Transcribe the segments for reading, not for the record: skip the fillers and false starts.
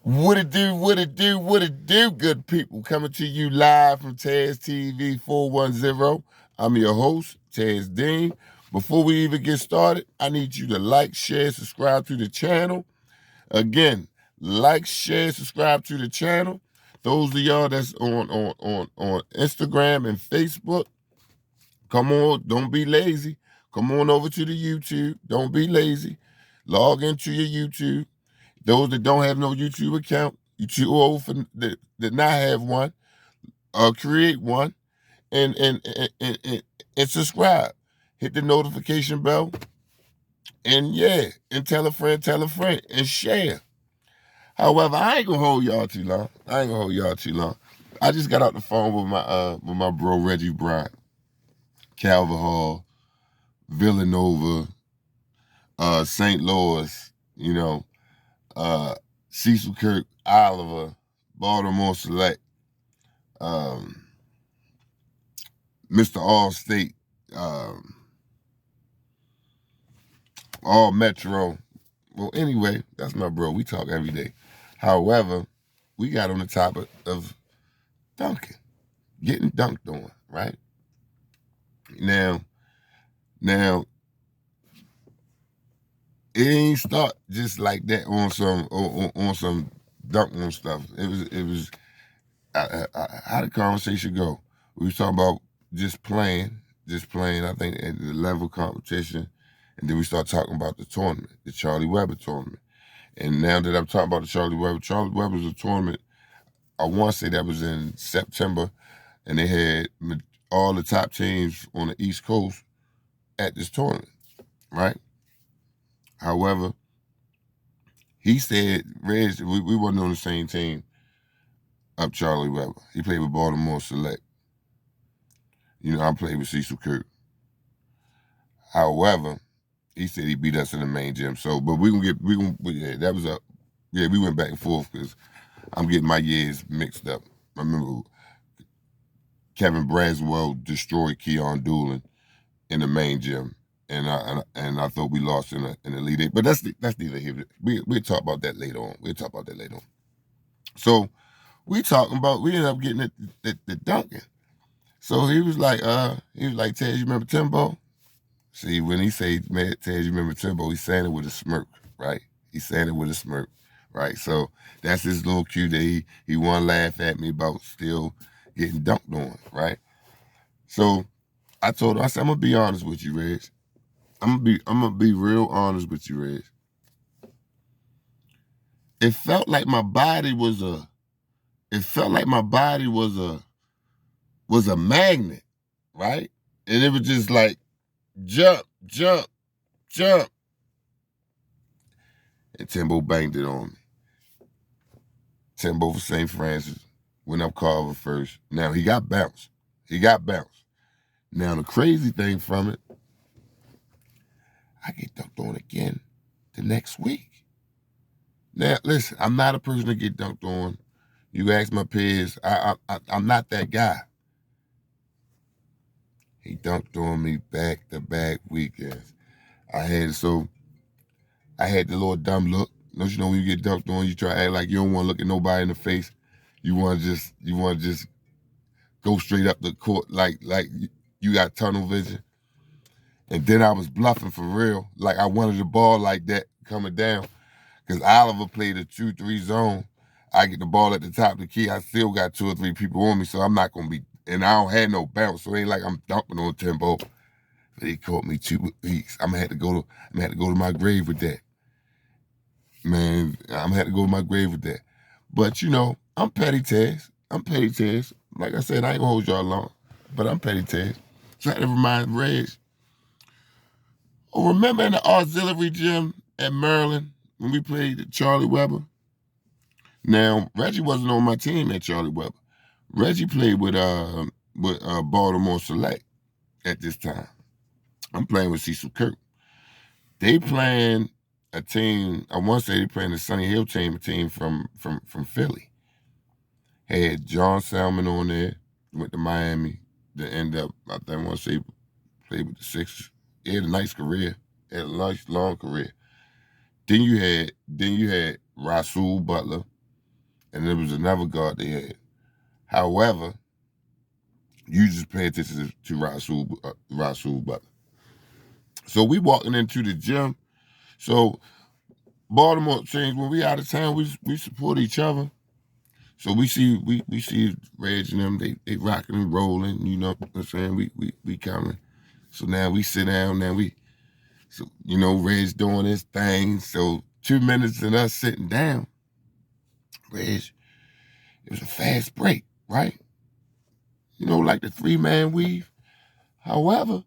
What it do, what it do, what it do, good people. Coming to you live from Taz TV 410. I'm your host, Taz Dean. Before we even get started, I need you to like, share, subscribe to the channel. Again, like, share, subscribe to the channel. Those of y'all that's on Instagram and Facebook, come on, don't be lazy. Come on over to the YouTube. Don't be lazy. Log into your YouTube. Those that don't have no YouTube account, you too old for that not have one, create one and subscribe. Hit the notification bell, and tell a friend, and share. However, I ain't gonna hold y'all too long. I just got out the phone with my bro Reggie, Bryant, Calvin Hall, Villanova, St. Louis, Cecil Kirk, Oliver, Baltimore Select, Mr. All-State, All Metro. Well, anyway, that's my bro. We talk every day. However, we got on the topic of dunking, getting dunked on, right? Now, it ain't start just like that on some dunk on stuff. It was how the conversation go. We was talking about just playing. I think at the level competition, and then we start talking about the tournament, the Charlie Webber tournament. And now that I'm talking about the Charlie Webber was a tournament. I want to say that was in September, and they had all the top teams on the East Coast at this tournament, right? However, he said, Reg, we wasn't on the same team up Charlie Webber. He played with Baltimore Select. I played with Cecil Kirk. However, he said he beat us in the main gym. So, but we went back and forth because I'm getting my years mixed up. I remember Kevin Braswell destroyed Keon Doolin in the main gym, and I thought we lost in the Elite Eight. But that's neither here. We'll talk about that later on. So we ended up getting the dunking. So he was like, Taz, you remember Timbo? See, when he say, man, Taz, you remember Timbo, he's saying it with a smirk, right? Right? So that's his little cue that he want to laugh at me about still getting dunked on, right? So I told him, I said, I'm gonna be honest with you, Reg. I'm gonna be real honest with you, Reg. It felt like my body was a magnet, right? And it was just like jump. And Timbo banged it on me. Timbo for St. Francis went up Carver first. Now he got bounced. Now the crazy thing from it, I get dunked on again the next week. Now listen, I'm not a person to get dunked on. You ask my peers, I'm not that guy. He dunked on me back-to-back weekends. I had the little dumb look. Don't you know when you get dunked on, you try to act like you don't want to look at nobody in the face. You want to just go straight up the court like you got tunnel vision. And then I was bluffing for real. Like I wanted the ball like that coming down. Because Oliver played a 2-3 zone. I get the ball at the top of the key. I still got 2 or 3 people on me, so I'm not going to be, and I don't have no bounce, so it ain't like I'm dumping on Timbo. But he caught me 2 weeks. I'm gonna have to go to my grave with that. Man, I'm gonna have to go to my grave with that. But I'm petty Taz. Like I said, I ain't gonna hold y'all long, but I'm petty Taz. So I had to remind Reg. Oh, remember in the auxiliary gym at Maryland when we played at Charlie Webber? Now, Reggie wasn't on my team at Charlie Webber. Reggie played with Baltimore Select at this time. I'm playing with Cecil Kirk. They playing a team, I want to say they playing the Sunny Hill team, a team from Philly. Had John Salmon on there, went to Miami, to end up, I want to say, played with the Sixers. He had a nice career, had a nice long career. Then you had Rasual Butler, and there was another guard they had. However, you just pay attention to Rasual Butler. So we walking into the gym. So Baltimore things, when we out of town, we support each other. So we see Reg and them, they rocking and rolling, you know what I'm saying? We coming. So now we sit down, so Reg doing his thing. So 2 minutes and us sitting down, Reg, it was a fast break, right? Like the 3-man weave. However,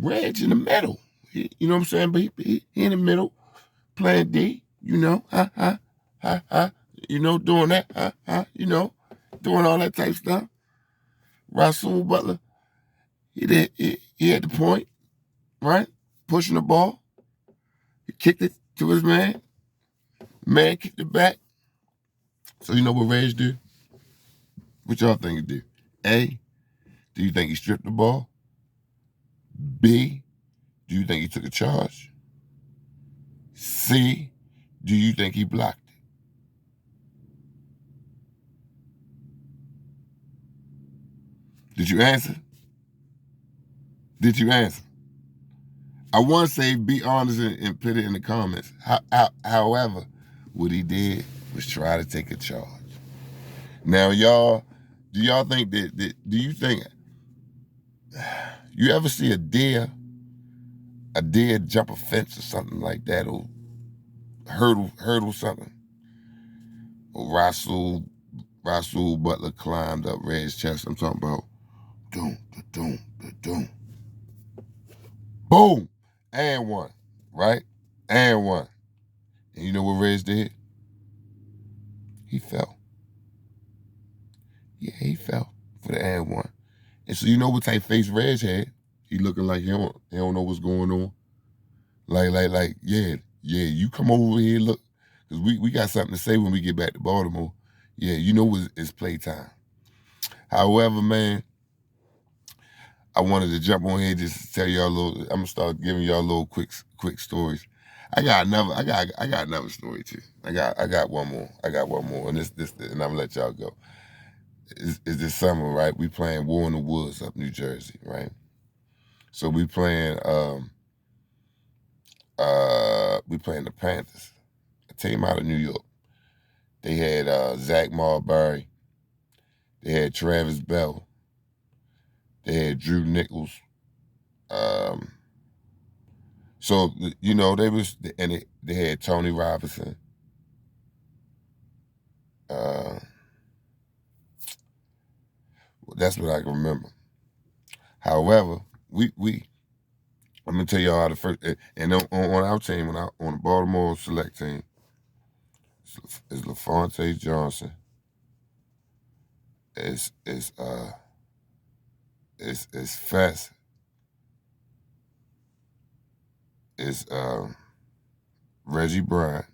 Reg in the middle. You know what I'm saying? But he in the middle, playing D, doing that, doing all that type stuff. Rasual Butler, he had the point, right? Pushing the ball. He kicked it to his man. Man kicked it back. So you know what Reg do? What y'all think he do? A, do you think he stripped the ball? B, do you think he took a charge? C, do you think he blocked it? Did you answer? Did you answer? I want to say be honest and put it in the comments. However, what he did was try to take a charge. Now, y'all, do y'all think do you think, you ever see a deer jump a fence or something like that, or hurdle something? Or Rasual Butler climbed up Reg's chest. I'm talking about doom, boom, and one, right? And one. And you know what Reg did? He fell. Yeah, he fell for the and one. And so you know what type face Reg had? He looking like he don't know what's going on. Like, yeah, you come over here, look, because we got something to say when we get back to Baltimore. Yeah, it's playtime. However, man, I wanted to jump on here just to tell y'all a little. I'm gonna start giving y'all little quick stories. I got another story too. I got one more. And this and I'm gonna let y'all go. Is this summer, right? We playing War in the Woods up New Jersey, right? So we playing the Panthers, a team out of New York. They had Zach Marbury, they had Travis Bell, they had Drew Nichols. So they was, and they had Tony Robinson. That's what I can remember. However, I'm gonna tell y'all how the first, and on our team, on the Baltimore select team, is LaFonte Johnson. It's Fess. It's Reggie Bryant.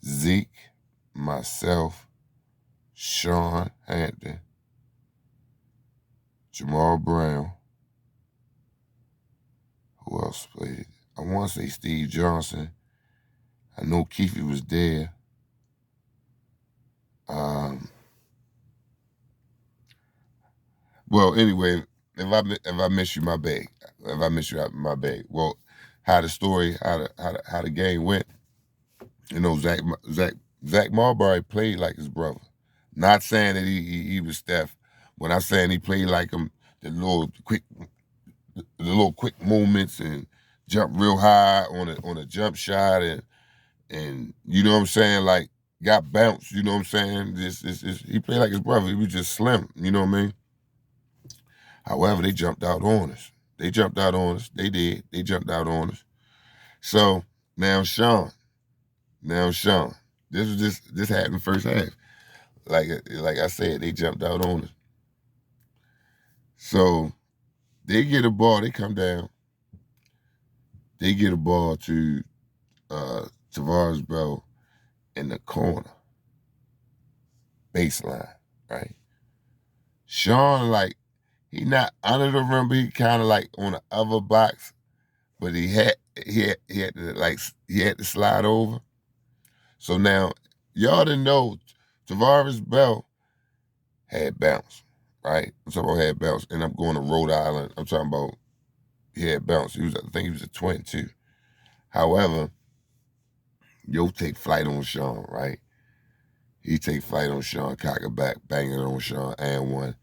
Zeke, myself, Shawn, Hampton, Jamal Brown. Who else played? I want to say Steve Johnson. I know Keefe was there. Well, anyway, if I miss you, my bad. If I miss you, my bad. Well, how the game went. Zach Marbury played like his brother. Not saying that he was Steph. When I'm saying he played like him, the little quick movements and jump real high on a jump shot and you know what I'm saying, like got bounced. You know what I'm saying? He played like his brother. He was just slim. You know what I mean? However, they jumped out on us. They did. They jumped out on us. So now Shawn. This happened first half. Like I said, they jumped out on us. So they get a ball, they come down. They get a ball to Tavares Bell in the corner. Baseline, right? Shawn, he not under the rim, but he kind of like on the other box, but he he had to slide over. So now y'all didn't know Tavares Bell had bounce, right? I'm talking about had bounce, and I'm going to Rhode Island. I'm talking about he had bounce. I think he was a 22. However, yo take flight on Shawn, right? He take flight on Shawn, cock it back, bang it on Shawn, and one.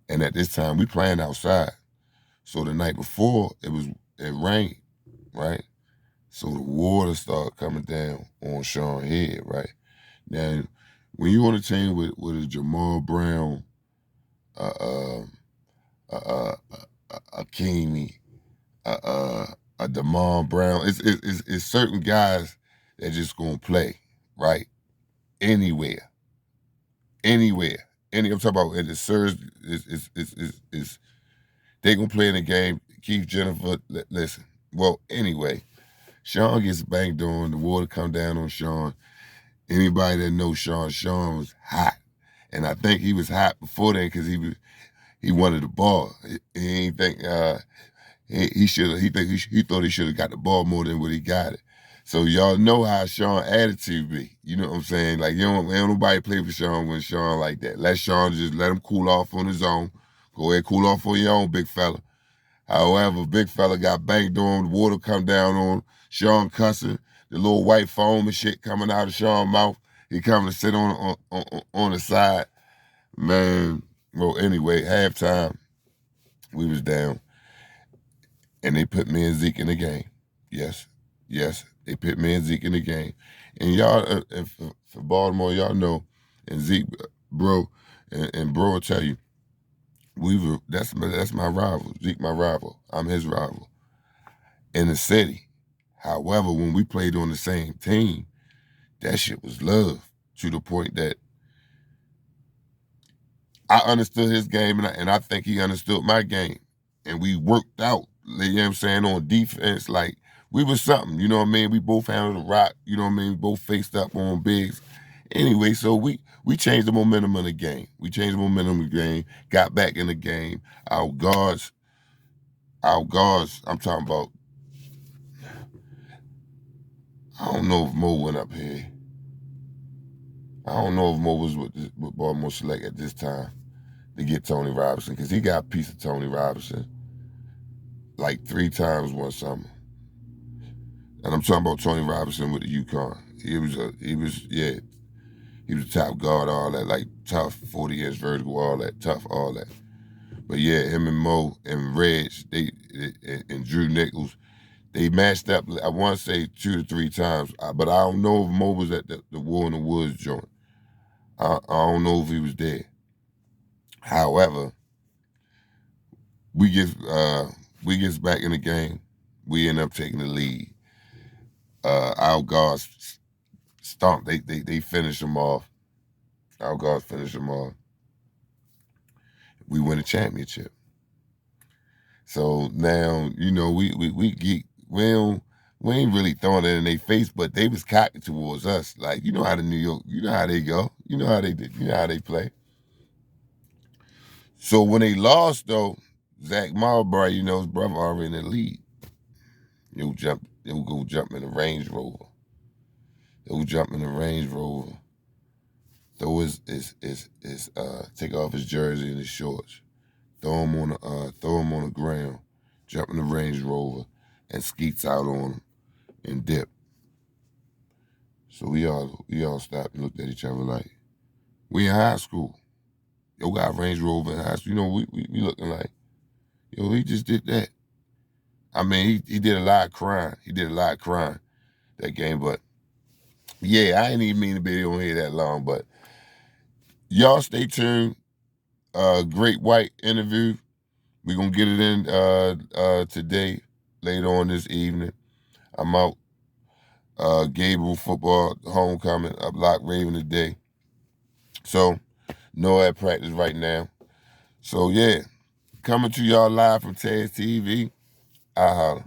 And at this time, we playing outside. So the night before, it rained, right? So the water started coming down on Shawn's head, right? Now, when you on a team with a Jamal Brown, uh, a Keeney, a Damon Brown, it's certain guys that just gonna play, right? Anywhere. I'm talking about the Sirs is they gonna play in the game. Keith Jennifer, listen. Well, anyway, Shawn gets banged on. The water come down on Shawn. Anybody that knows Shawn was hot, and I think he was hot before then because he wanted the ball. He ain't think he should he thought he should have got the ball more than what he got it. So y'all know how Shawn attitude be. You know what I'm saying? Like ain't nobody play for Shawn when Shawn like that. Let him cool off on his own. Go ahead, cool off on your own, big fella. However, big fella got banged on, the water come down on Shawn cussing, the little white foam and shit coming out of Shawn's mouth. He coming to sit on the side. Man, well, anyway, halftime, we was down, and they put me and Zeke in the game. Yes, they put me and Zeke in the game. And y'all, for Baltimore, y'all know, and Zeke, bro, and bro will tell you, that's my rival. Zeke, my rival. I'm his rival in the city. However, when we played on the same team, that shit was love to the point that I understood his game and I think he understood my game. And we worked out, you know what I'm saying, on defense. Like, we was something, you know what I mean? We both handled the rock, you know what I mean? We both faced up on bigs. Anyway, so we changed the momentum of the game. We changed the momentum of the game, got back in the game. Our guards, I'm talking about, I don't know if Mo went up here. I don't know if Mo was with Baltimore Select at this time to get Tony Robinson, because he got a piece of Tony Robinson like 3 times one summer. And I'm talking about Tony Robinson with the UConn. He was a top guard, all that, like tough, 40-inch vertical, all that, tough, all that. But yeah, him and Mo and Reg, and Drew Nichols, they matched up, I want to say 2 to 3 times, but I don't know if Mo was at the War in the Woods joint. I don't know if he was there. However, we get back in the game. We end up taking the lead. Our guards stomped. They finished them off. Our guards finished them off. We win a championship. So now, you know, we ain't really throwing it in their face, but they was cocky towards us. Like, you know how the New York, you know how they go. You know how they did. You know how they play. So when they lost, though, Zach Marlborough, you know, his brother already in the lead. He'll go jump in the Range Rover. Throw take off his jersey and his shorts. Throw him on the ground, jump in the Range Rover, and skeets out on him and dip. So we all stopped and looked at each other like, we in high school. Yo got Range Rover in high school. You know, we looking like, yo, he just did that. I mean, he did a lot of crying. He did a lot of crying that game, but yeah, I ain't even mean to be on here that long, but y'all stay tuned. Great White interview. We're gonna get it in today, later on this evening. I'm out. Gabriel football, homecoming, up Lock Raven today. So, no at practice right now. So yeah, coming to y'all live from Taz TV. I holla.